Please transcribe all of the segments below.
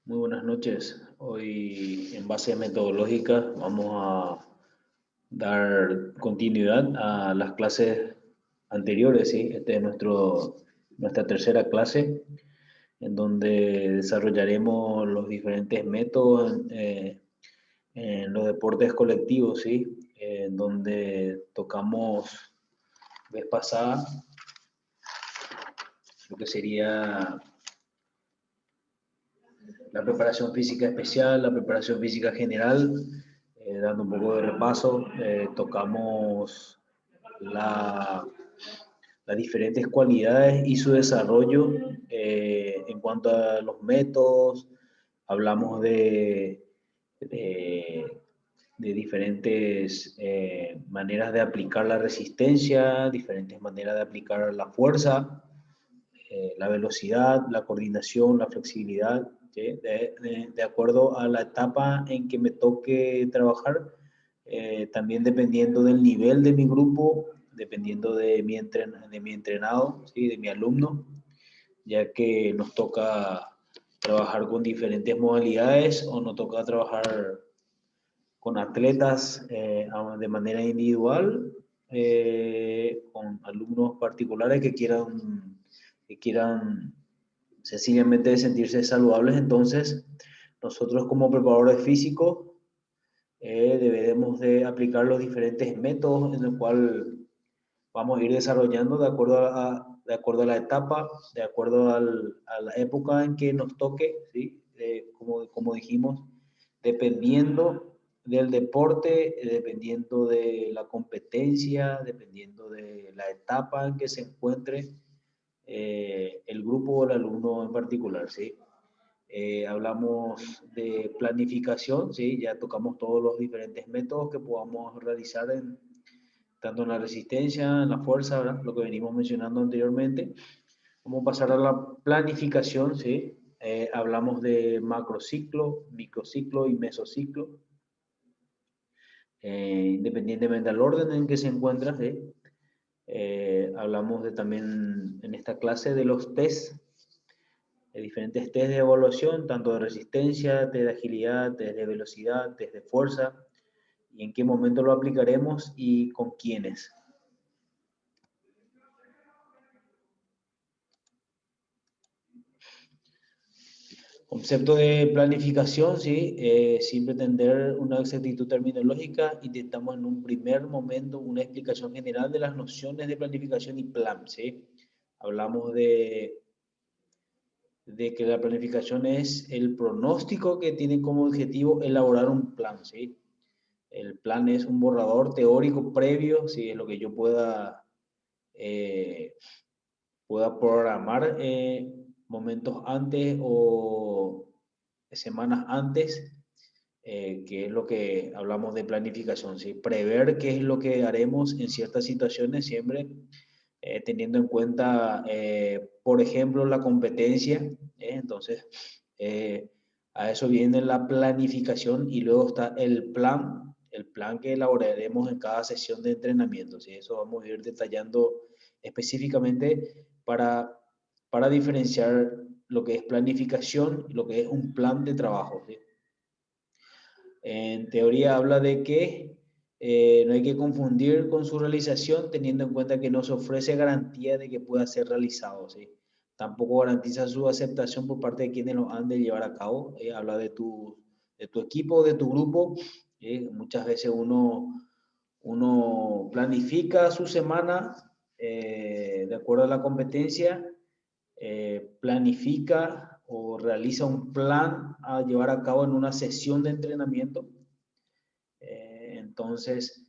Muy buenas noches. Hoy, en base metodológica, vamos a dar continuidad a las clases anteriores, ¿sí? Este es nuestra tercera clase, en donde desarrollaremos los diferentes métodos en los deportes colectivos, ¿sí? En donde tocamos vez pasada lo que sería la preparación física especial, la preparación física general, dando un poco de repaso, tocamos la, las diferentes cualidades y su desarrollo en cuanto a los métodos, hablamos de, de diferentes maneras de aplicar la resistencia, diferentes maneras de aplicar la fuerza, la velocidad, la coordinación, la flexibilidad, ¿sí? De acuerdo a la etapa en que me toque trabajar, también dependiendo del nivel de mi grupo, dependiendo de mi entrenado, ¿sí? De mi alumno, ya que nos toca trabajar con diferentes modalidades o nos toca trabajar con atletas de manera individual, con alumnos particulares que quieran sencillamente sentirse saludables. Entonces, nosotros como preparadores físicos debemos de aplicar los diferentes métodos en el cual vamos a ir desarrollando de acuerdo a la etapa, de acuerdo a la época en que nos toque, ¿sí? Como dijimos, dependiendo del deporte, dependiendo de la competencia, dependiendo de la etapa en que se encuentre el grupo o el alumno en particular, ¿sí? Hablamos de planificación, ¿sí? Ya tocamos todos los diferentes métodos que podamos realizar tanto en la resistencia, en la fuerza, ¿verdad? Lo que venimos mencionando anteriormente. Vamos a pasar a la planificación, ¿sí? Hablamos de macrociclo, microciclo y mesociclo, independientemente del orden en que se encuentra, ¿sí? Hablamos también en esta clase de los test, de diferentes test de evaluación, tanto de resistencia, test de agilidad, test de velocidad, test de fuerza, y en qué momento lo aplicaremos y con quiénes. Concepto de planificación, ¿sí? Sin pretender una exactitud terminológica, intentamos en un primer momento una explicación general de las nociones de planificación y plan, ¿sí? Hablamos de que la planificación es el pronóstico que tiene como objetivo elaborar un plan, ¿sí? El plan es un borrador teórico previo, ¿sí? Es lo que yo pueda programar momentos antes o semanas antes, que es lo que hablamos de planificación, ¿sí? Prever qué es lo que haremos en ciertas situaciones, siempre teniendo en cuenta, por ejemplo, la competencia. Entonces, eh, a eso viene la planificación y luego está el plan que elaboraremos en cada sesión de entrenamiento, ¿sí? Eso vamos a ir detallando específicamente para diferenciar lo que es planificación y lo que es un plan de trabajo, ¿sí? En teoría habla de que no hay que confundir con su realización, teniendo en cuenta que no se ofrece garantía de que pueda ser realizado, ¿sí? Tampoco garantiza su aceptación por parte de quienes lo han de llevar a cabo. Habla de tu equipo, de tu grupo. Muchas veces uno planifica su semana de acuerdo a la competencia, planifica o realiza un plan a llevar a cabo en una sesión de entrenamiento. Entonces,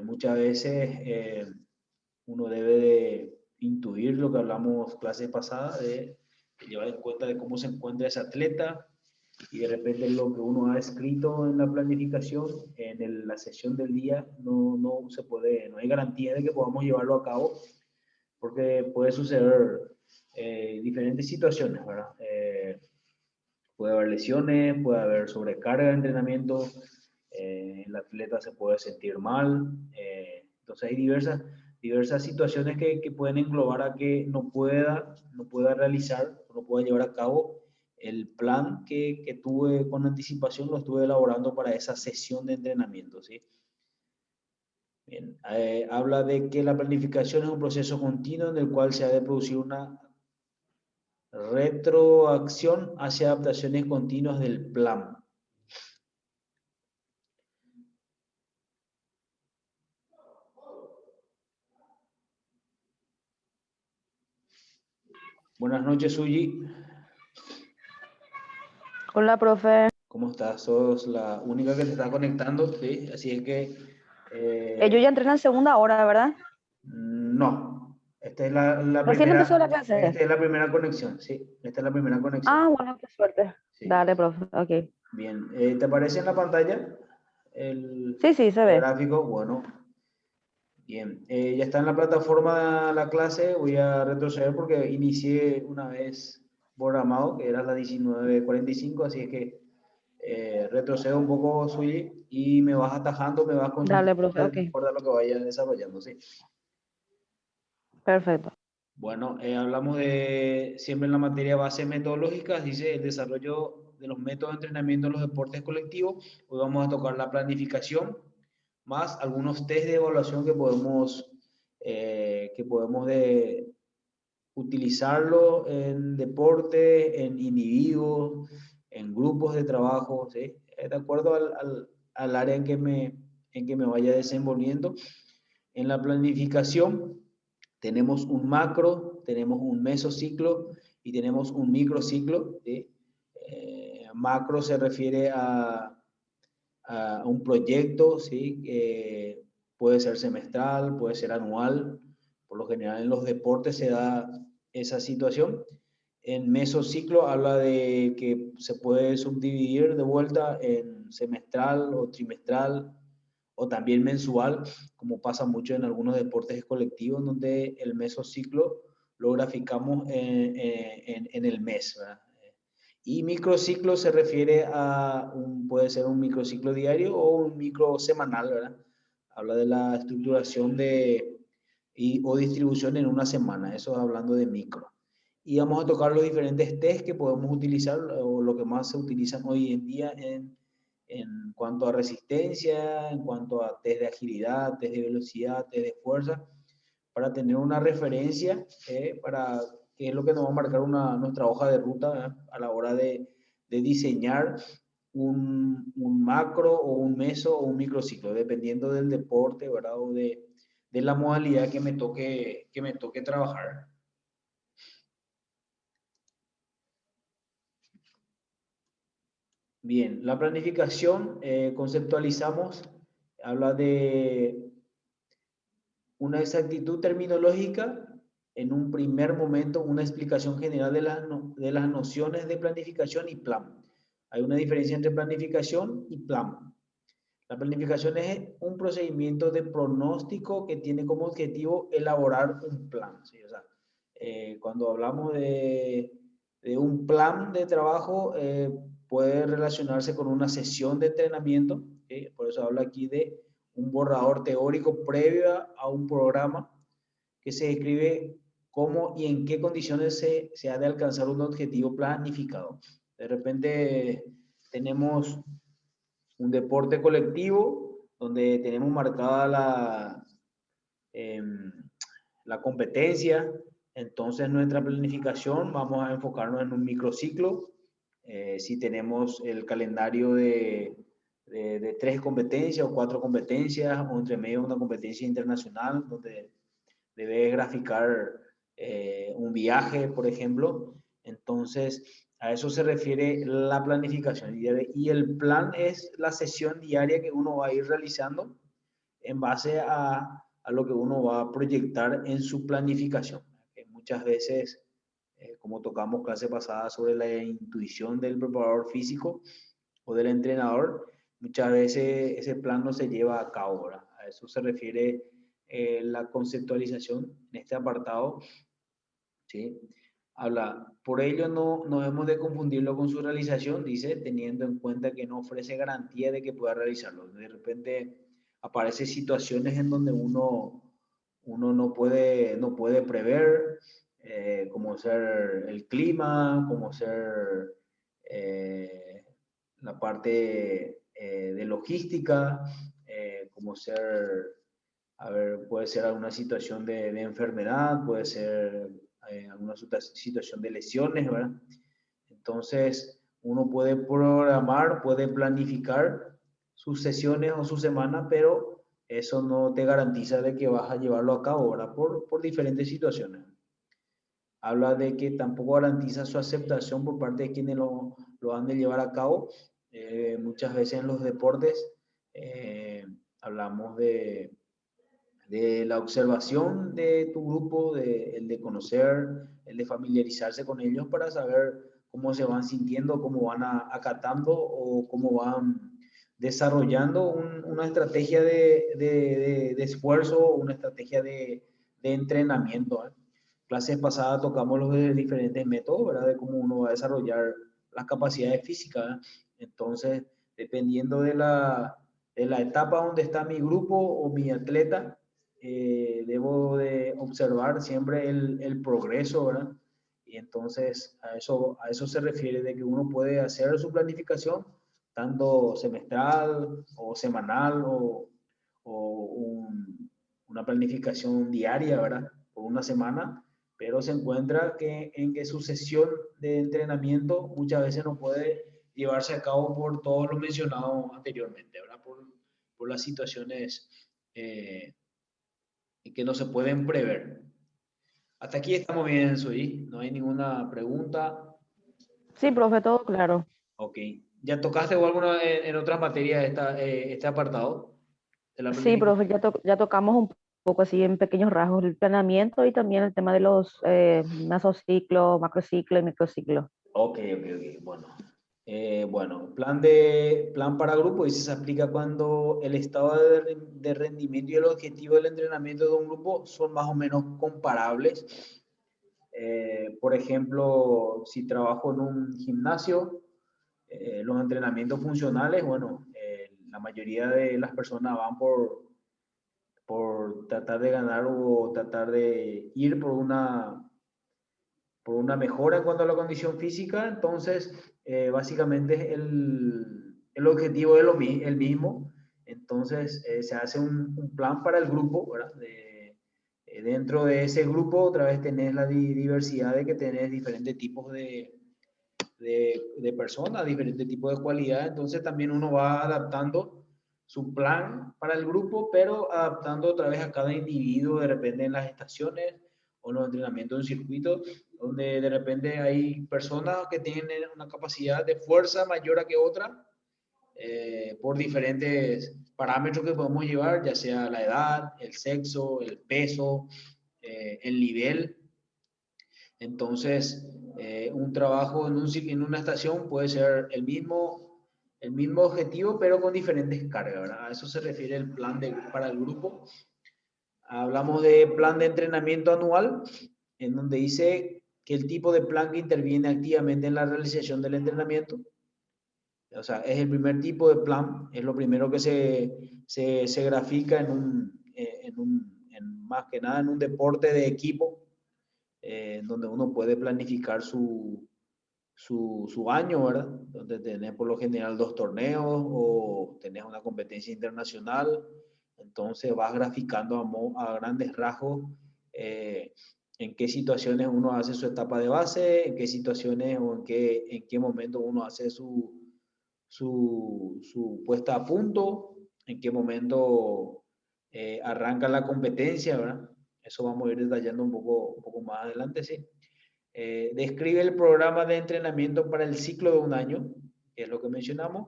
muchas veces uno debe de intuir lo que hablamos clases pasadas, de llevar en cuenta de cómo se encuentra ese atleta, y de repente lo que uno ha escrito en la planificación, la sesión del día, no se puede, no hay garantía de que podamos llevarlo a cabo, porque puede suceder diferentes situaciones, ¿verdad? Puede haber lesiones, puede haber sobrecarga de entrenamiento, el atleta se puede sentir mal, entonces hay diversas situaciones que pueden englobar a que no pueda realizar, no pueda llevar a cabo el plan que tuve con anticipación lo estuve elaborando para esa sesión de entrenamiento, ¿sí? Bien, habla de que la planificación es un proceso continuo en el cual se ha de producir una retroacción hacia adaptaciones continuas del plan. Buenas noches, Suji. Hola, profe. ¿Cómo estás? Sos la única que te está conectando, ¿sí? Así es que... Yo ya entré en la segunda hora, ¿verdad? no, esta es Recién empezó la clase. esta es la primera conexión, ¿sí? Esta es la primera conexión, Ah, bueno, qué suerte. ¿sí? Dale, profe. Ok. Bien, ¿te aparece en la pantalla el, Sí, sí, se el ve. gráfico? Bueno, bien. Ya está en la plataforma la clase, voy a retroceder porque inicié una vez programado, que era la 19:45, así es que retrocedo un poco, Suyi, y me vas atajando, me vas Dale, consultando profe. Ok. de acuerdo a lo que vaya desarrollando, ¿sí? Perfecto. Bueno, hablamos de siempre en la materia base metodológicas, dice el desarrollo de los métodos de entrenamiento en los deportes colectivos. Hoy vamos a tocar la planificación, más algunos test de evaluación que podemos utilizarlo en deporte, en individuos, en grupos de trabajo, ¿sí? De acuerdo al área en que me vaya desenvolviendo. En la planificación tenemos un macro, tenemos un mesociclo y tenemos un microciclo, ¿sí? Macro se refiere a un proyecto, ¿sí? Puede ser semestral, puede ser anual. Por lo general en los deportes se da esa situación. En mesociclo habla de que se puede subdividir de vuelta en semestral o trimestral o también mensual, como pasa mucho en algunos deportes colectivos, donde el mesociclo lo graficamos en el mes, ¿verdad? Y microciclo se refiere a puede ser un microciclo diario o un micro semanal, ¿verdad? Habla de la estructuración o distribución en una semana, eso hablando de micro. Y vamos a tocar los diferentes test que podemos utilizar o lo que más se utilizan hoy en día en cuanto a resistencia, en cuanto a test de agilidad, test de velocidad, test de fuerza, para tener una referencia, para que es lo que nos va a marcar nuestra hoja de ruta, a la hora de diseñar un macro o un meso o un microciclo, dependiendo del deporte, ¿verdad? O de la modalidad que me toque trabajar. Bien, la planificación, conceptualizamos, habla de una exactitud terminológica, en un primer momento una explicación general de las nociones de planificación y plan. Hay una diferencia entre planificación y plan. La planificación es un procedimiento de pronóstico que tiene como objetivo elaborar un plan, ¿sí? O sea, cuando hablamos de un plan de trabajo, puede relacionarse con una sesión de entrenamiento, ¿sí? Por eso habla aquí de un borrador teórico previo a un programa que se describe cómo y en qué condiciones se ha de alcanzar un objetivo planificado. De repente tenemos un deporte colectivo donde tenemos marcada eh, la competencia, entonces nuestra planificación vamos a enfocarnos en un microciclo. Si tenemos el calendario de 3 competencias o 4 competencias, o entre medio una competencia internacional donde debes graficar un viaje, por ejemplo. Entonces, a eso se refiere la planificación. Y el plan es la sesión diaria que uno va a ir realizando en base a lo que uno va a proyectar en su planificación. Muchas veces, como tocamos clase pasada sobre la intuición del preparador físico o del entrenador, muchas veces ese plan no se lleva a cabo, ¿verdad? A eso se refiere la conceptualización en este apartado, ¿sí? Habla, por ello no hemos de confundirlo con su realización, dice, teniendo en cuenta que no ofrece garantía de que pueda realizarlo. De repente aparecen situaciones en donde uno no puede prever, como ser el clima, como ser la parte de logística, como ser, a ver, puede ser alguna situación de enfermedad, puede ser alguna situación de lesiones, ¿verdad? Entonces, uno puede programar, puede planificar sus sesiones o su semana, pero eso no te garantiza de que vas a llevarlo a cabo, ¿verdad? Por diferentes situaciones. Habla de que tampoco garantiza su aceptación por parte de quienes lo han de llevar a cabo. Muchas veces en los deportes hablamos de la observación de tu grupo, el de conocer, el de familiarizarse con ellos para saber cómo se van sintiendo, cómo van acatando o cómo van desarrollando una estrategia de esfuerzo, una estrategia de entrenamiento. Clases pasadas tocamos los de diferentes métodos, ¿verdad? De cómo uno va a desarrollar las capacidades físicas. Entonces, dependiendo de la etapa donde está mi grupo o mi atleta, debo de observar siempre el progreso, ¿verdad? Y entonces a eso se refiere de que uno puede hacer su planificación tanto semestral o semanal o una planificación diaria, ¿verdad? Por una semana, pero se encuentra en que su sesión de entrenamiento muchas veces no puede llevarse a cabo por todo lo mencionado anteriormente, ¿verdad? Por las situaciones que no se pueden prever. Hasta aquí estamos bien, Sui. No hay ninguna pregunta. Sí, profe, todo claro. Ok. ¿Ya tocaste o alguna en otras materias este apartado de la Sí, planificación? profe, ya tocamos un poco así en pequeños rasgos el planeamiento y también el tema de los mesociclos, macrociclos y microciclos. Ok, ok, ok. Bueno. Bueno, plan para grupo, y se aplica cuando el estado de rendimiento y el objetivo del entrenamiento de un grupo son más o menos comparables. Por ejemplo, si trabajo en un gimnasio, los entrenamientos funcionales, bueno, la mayoría de las personas van por tratar de ganar o tratar de ir por una mejora en cuanto a la condición física. Entonces, básicamente el objetivo es el mismo. Entonces, se hace un plan para el grupo, ¿verdad? Dentro de ese grupo, otra vez tenés la diversidad de que tenés diferentes tipos de personas, diferentes tipos de cualidades. Entonces, también uno va adaptando su plan para el grupo, pero adaptando otra vez a cada individuo, de repente en las estaciones o los entrenamientos en circuito, donde de repente hay personas que tienen una capacidad de fuerza mayor a que otra, por diferentes parámetros que podemos llevar, ya sea la edad, el sexo, el peso, el nivel. Entonces, un trabajo en una estación puede ser el mismo objetivo, pero con diferentes cargas, ¿verdad? A eso se refiere el plan para el grupo. Hablamos de plan de entrenamiento anual, en donde dice que el tipo de plan que interviene activamente en la realización del entrenamiento. O sea, es el primer tipo de plan, es lo primero que se grafica más que nada en un deporte de equipo, donde uno puede planificar su año, ¿verdad? Donde tenés por lo general 2 torneos o tenés una competencia internacional. Entonces vas graficando a grandes rasgos en qué situaciones uno hace su etapa de base, en qué situaciones o en qué momento uno hace su puesta a punto, en qué momento arranca la competencia, ¿verdad? Eso vamos a ir detallando un poco más adelante, sí. Describe el programa de entrenamiento para el ciclo de un año, que es lo que mencionamos.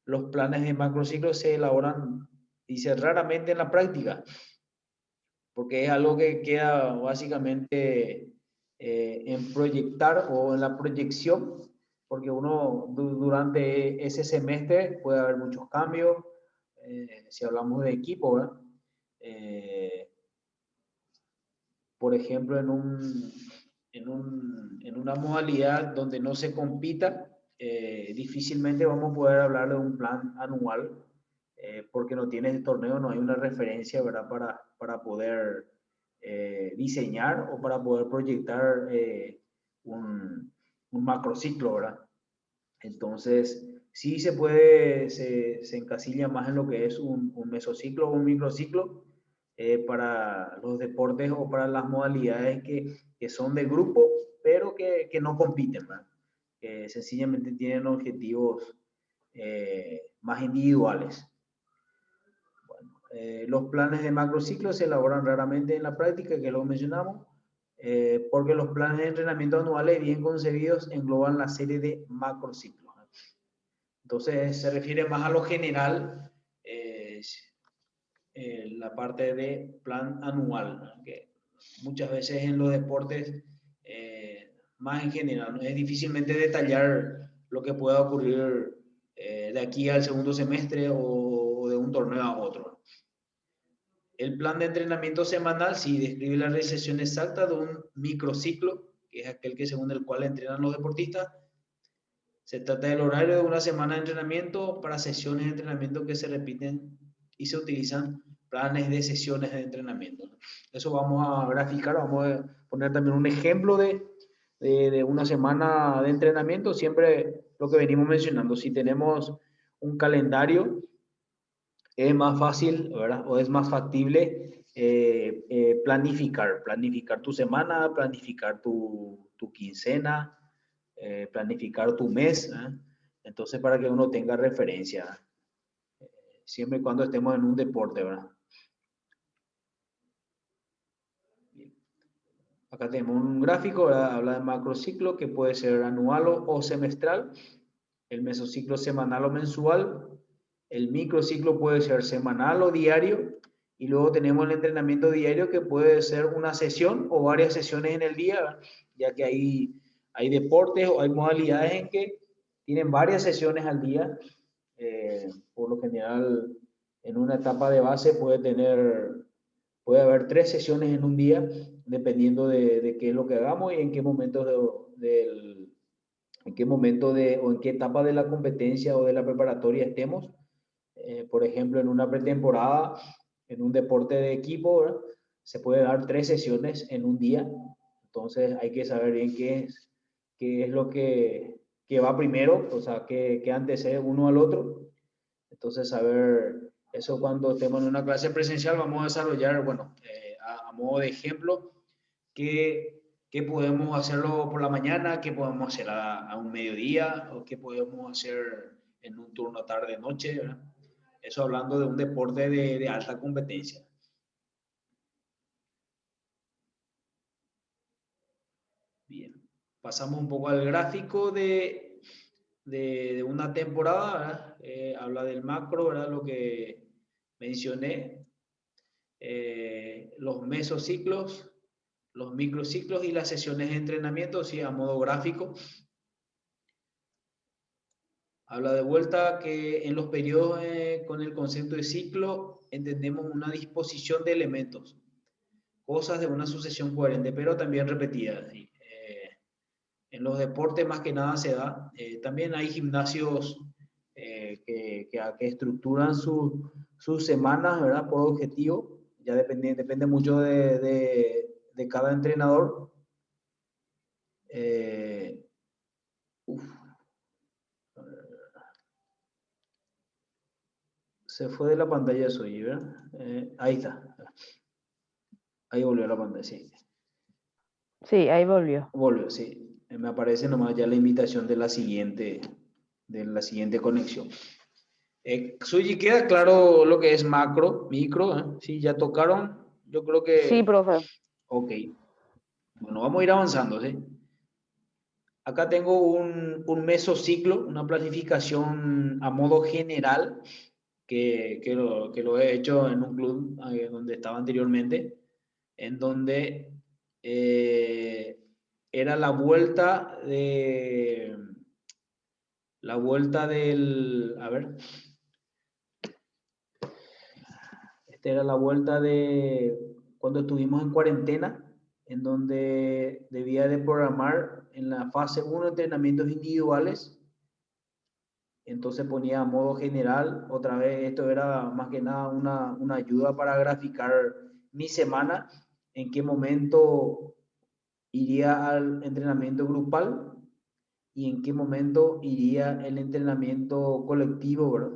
Los planes de macrociclo se elaboran, dice, raramente en la práctica, porque es algo que queda básicamente en proyectar o en la proyección, porque uno durante ese semestre puede haber muchos cambios, si hablamos de equipo, ¿verdad? Eh, por ejemplo, en una modalidad donde no se compita, difícilmente vamos a poder hablar de un plan anual, porque no tienes torneo, no hay una referencia, ¿verdad? Para poder diseñar o para poder proyectar un macrociclo, ¿verdad? Entonces, sí se puede, se encasilla más en lo que es un mesociclo o un microciclo para los deportes o para las modalidades que son de grupo, pero que no compiten, ¿verdad? Que sencillamente tienen objetivos más individuales. Los planes de macrociclo se elaboran raramente en la práctica, que lo mencionamos, porque los planes de entrenamiento anuales bien concebidos engloban la serie de macrociclos. Entonces se refiere más a lo general, la parte de plan anual, ¿no? Que muchas veces en los deportes, más en general, ¿no? Es difícilmente detallar lo que pueda ocurrir de aquí al segundo semestre o de un torneo a otro. El plan de entrenamiento semanal sí describe la realización exacta de un microciclo, que es aquel que según el cual entrenan los deportistas. Se trata del horario de una semana de entrenamiento para sesiones de entrenamiento que se repiten y se utilizan planes de sesiones de entrenamiento. Eso vamos a graficar, vamos a poner también un ejemplo de una semana de entrenamiento, siempre lo que venimos mencionando. Si tenemos un calendario, es más fácil, ¿verdad? O es más factible planificar tu semana, planificar tu quincena, planificar tu mes, ¿eh? Entonces, para que uno tenga referencia, siempre y cuando estemos en un deporte, ¿verdad? Bien. Acá tenemos un gráfico, ¿verdad? Habla de macrociclo que puede ser anual o semestral, el mesociclo semanal o mensual, el microciclo puede ser semanal o diario, y luego tenemos el entrenamiento diario que puede ser una sesión o varias sesiones en el día, ya que hay deportes o hay modalidades en que tienen varias sesiones al día. Por lo general, en una etapa de base puede haber 3 sesiones en un día, dependiendo de qué es lo que hagamos y en qué momento en qué momento o en qué etapa de la competencia o de la preparatoria estemos. Por ejemplo, en una pretemporada, en un deporte de equipo, ¿verdad? Se puede dar 3 sesiones en un día. Entonces hay que saber bien qué es lo que va primero, o sea, qué antecede uno al otro. Entonces, saber eso cuando estemos en una clase presencial, vamos a desarrollar, bueno, a modo de ejemplo, qué podemos hacerlo por la mañana, qué podemos hacer a un mediodía, o qué podemos hacer en un turno tarde-noche, ¿verdad? Eso hablando de un deporte de alta competencia. Bien, pasamos un poco al gráfico de una temporada, ¿verdad? Habla del macro, ¿verdad? Lo que mencioné, los mesociclos, los microciclos y las sesiones de entrenamiento, sí, a modo gráfico. Habla de vuelta que en los periodos con el concepto de ciclo entendemos una disposición de elementos, cosas de una sucesión coherente, pero también repetida. ¿Sí? En los deportes más que nada se da. También hay gimnasios que estructuran sus semanas, ¿verdad? Por objetivo. Ya depende mucho de cada entrenador. Uf, se fue de la pantalla suya, ¿verdad? Ahí está. Ahí volvió a la pantalla, sí. Sí, ahí volvió. Volvió, sí. Me aparece nomás ya la invitación de la siguiente conexión. Suji, ¿queda claro lo que es macro, micro? Sí, ya tocaron. Yo creo Sí, que... profe. Ok. Bueno, vamos a ir avanzando, ¿sí? Acá tengo un mesociclo, una planificación a modo general que lo he hecho en un club donde estaba anteriormente, en donde eh, era la vuelta del, a ver, esta era la vuelta de cuando estuvimos en cuarentena, en donde debía de programar en la fase 1 entrenamientos individuales. Entonces ponía a modo general, otra vez esto era más que nada una ayuda para graficar mi semana, en qué momento iría al entrenamiento grupal, y en qué momento iría el entrenamiento colectivo, ¿verdad?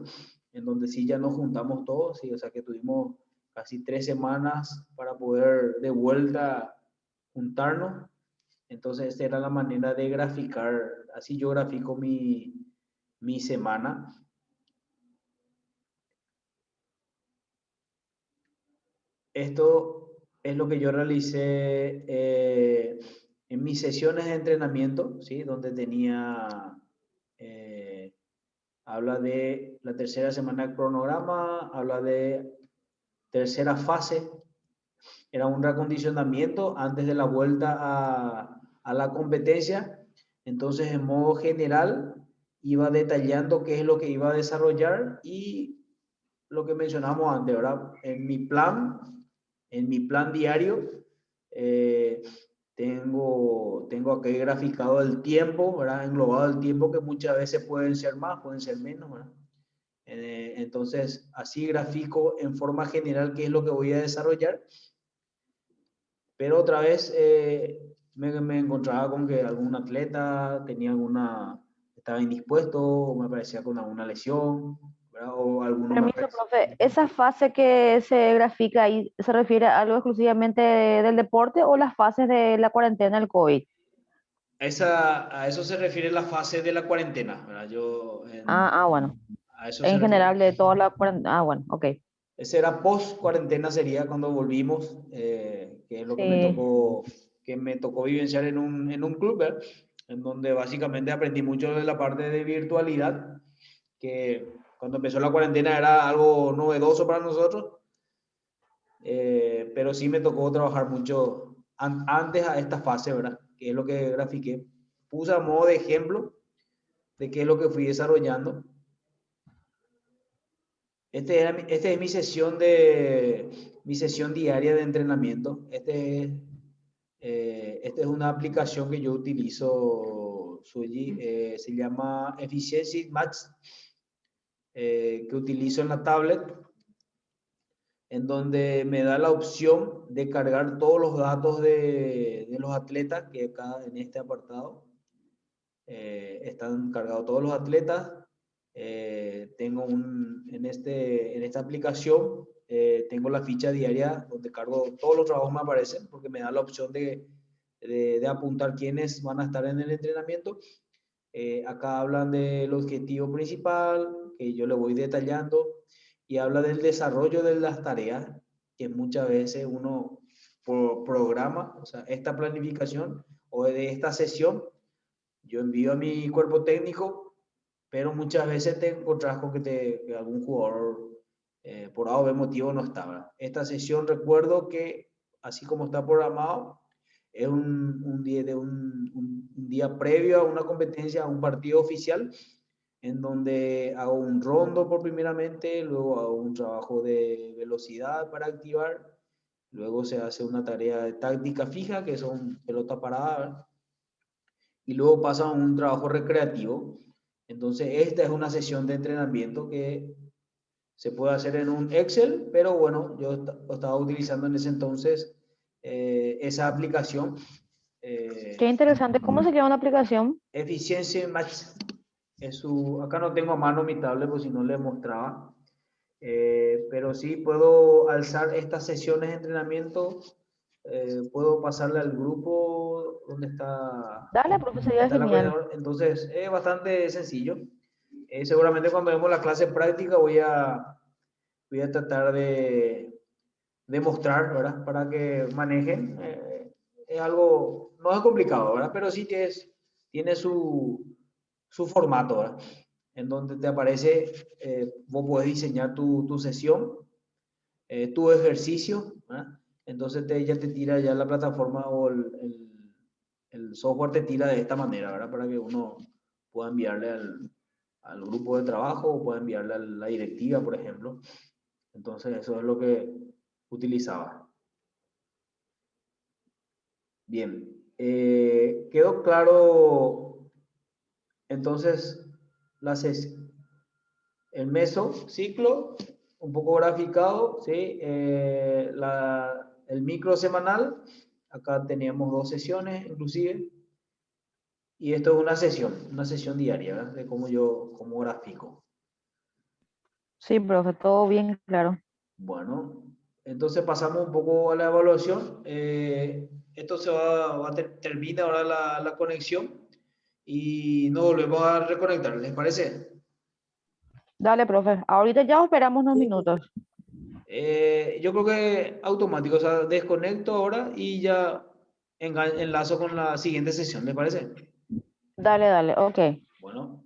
En donde sí ya nos juntamos todos, ¿sí? O sea que tuvimos casi 3 semanas para poder de vuelta juntarnos. Entonces, esta era la manera de graficar, así yo grafico mi semana. Esto es lo que yo realicé en mis sesiones de entrenamiento, ¿sí? Donde tenía, habla de la tercera semana del cronograma, habla de tercera fase, era un reacondicionamiento antes de la vuelta a la competencia. Entonces, en modo general, iba detallando qué es lo que iba a desarrollar y lo que mencionamos antes, ¿verdad? En mi plan diario, eh, tengo aquí graficado el tiempo, ¿verdad? Englobado el tiempo, que muchas veces pueden ser más, pueden ser menos, ¿verdad? Entonces, así grafico en forma general qué es lo que voy a desarrollar, pero otra vez me encontraba con que algún atleta tenía estaba indispuesto o me parecía con alguna lesión, ¿verdad? O alguno me Permiso, parecía. profe, ¿esa fase que se grafica ahí se refiere a algo exclusivamente del deporte o las fases de la cuarentena del COVID? A eso se refiere la fase de la cuarentena, ¿verdad? Bueno, A eso se en refiere. general de toda la cuarentena. Bueno, ok. Ese era post cuarentena, sería cuando volvimos, que es lo Sí, que me tocó vivenciar en un club, ¿verdad? En donde básicamente aprendí mucho de la parte de virtualidad, que cuando empezó la cuarentena era algo novedoso para nosotros, pero sí me tocó trabajar mucho antes a esta fase, ¿verdad? Que es lo que grafiqué. Puse a modo de ejemplo de qué es lo que fui desarrollando. Esta es mi sesión diaria de entrenamiento. Esta es una aplicación que yo utilizo, Suji, se llama Efficiency Max, que utilizo en la tablet, en donde me da la opción de cargar todos los datos de los atletas, que acá en este apartado están cargados todos los atletas. Tengo en esta aplicación, tengo la ficha diaria donde cargo todos los trabajos, me aparecen, porque me da la opción de apuntar quiénes van a estar en el entrenamiento. Acá hablan del objetivo principal, que yo le voy detallando, y habla del desarrollo de las tareas, que muchas veces uno programa, o sea, esta planificación o de esta sesión, yo envío a mi cuerpo técnico, pero muchas veces te encontrás con que algún jugador por A o B motivo no estaba. Esta sesión recuerdo que, así como está programado, es un día previo a una competencia, a un partido oficial, en donde hago un rondo por primeramente, luego hago un trabajo de velocidad para activar, luego se hace una tarea de táctica fija, que son pelota parada, ¿verdad? Y luego pasa a un trabajo recreativo. Entonces, esta es una sesión de entrenamiento que se puede hacer en un Excel, pero bueno, yo estaba utilizando en ese entonces esa aplicación. qué Eh, interesante. ¿Cómo se llama una aplicación? Efficiency Match. Acá no tengo a mano mi tablet, pues si no le mostraba. Pero sí puedo alzar estas sesiones de entrenamiento, puedo pasarle al grupo donde Dale, profe, sería está el genial. aprendedor. Entonces, es bastante sencillo. Seguramente cuando vemos la clase práctica voy a tratar de mostrar, ¿verdad? Para que manejen. Es algo, no es complicado, ¿verdad? Pero sí que tiene su formato, ¿verdad? En donde te aparece, vos podés diseñar tu sesión, tu ejercicio, ¿verdad? Entonces ya te tira ya la plataforma o el software te tira de esta manera, ¿verdad? Para que uno pueda enviarle al grupo de trabajo o pueda enviarle a la directiva, por ejemplo. Entonces eso es lo que utilizaba. Bien, quedó claro entonces la el mesociclo, un poco graficado, ¿sí? El micro semanal, acá teníamos 2 sesiones inclusive, Y esto es una sesión diaria, ¿verdad? De cómo grafico. Sí, profe, todo bien claro. Bueno, entonces pasamos un poco a la evaluación. Esto termina ahora la conexión y nos volvemos a reconectar, ¿les parece? Dale, profe. Ahorita ya esperamos unos minutos. Yo creo que automático, o sea, desconecto ahora y ya enlazo con la siguiente sesión, ¿les parece? Dale, dale. Ok. Bueno.